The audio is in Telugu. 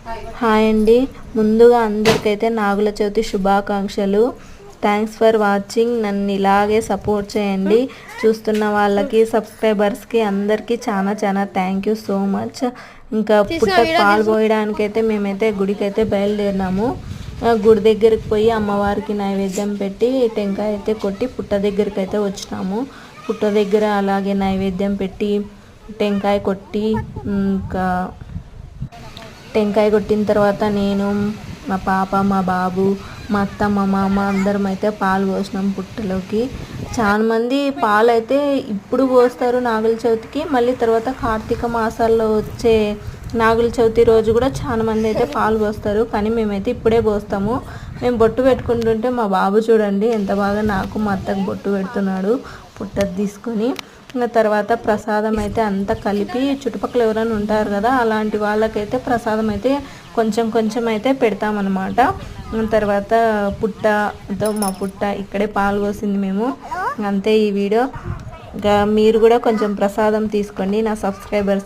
హాయ్ అండి, ముందుగా అందరికైతే నాగుల చవితి శుభాకాంక్షలు. Thanks for watching. నన్ను ఇలాగే సపోర్ట్ చేయండి. చూస్తున్న వాళ్ళకి, సబ్స్క్రైబర్స్కి అందరికీ చాలా చాలా థ్యాంక్ యూ సో మచ్. ఇంకా పుట్టకు పాలు పోయడానికైతే మేమైతే గుడికైతే బయలుదేరినాము. గుడి దగ్గరికి పోయి అమ్మవారికి నైవేద్యం పెట్టి టెంకాయ అయితే కొట్టి పుట్ట దగ్గరికి అయితే వచ్చినాము. పుట్ట దగ్గర అలాగే నైవేద్యం పెట్టి టెంకాయ కొట్టి ఇంకా టెంకాయ కొట్టిన తర్వాత నేను, మా పాప, మా బాబు, మా అత్త, మా మామ అందరం అయితే పాలు పోసినాం పుట్టలోకి. చాలామంది పాలు అయితే ఇప్పుడు పోస్తారు నాగుల చవితికి. మళ్ళీ తర్వాత కార్తీక మాసాల్లో వచ్చే నాగుల చవితి రోజు కూడా చాలామంది అయితే పాలు పోస్తారు. కానీ మేమైతే ఇప్పుడే పోస్తాము. మేము బొట్టు పెట్టుకుంటుంటే మా బాబు చూడండి ఎంత బాగా నాకు మా అత్తకు బొట్టు పెడుతున్నాడు పుట్టది తీసుకొని. ఇంకా తర్వాత ప్రసాదం అయితే అంతా కలిపి చుట్టుపక్కల ఎవరైనా ఉంటారు కదా, అలాంటి వాళ్ళకైతే ప్రసాదం అయితే కొంచెం కొంచెం అయితే పెడతామన్నమాట. తర్వాత పుట్టతో మా పుట్ట ఇక్కడే పాలు పోసింది మేము. అంతే ఈ వీడియో. ఇంకా మీరు కూడా కొంచెం ప్రసాదం తీసుకోండి నా సబ్స్క్రైబర్స్.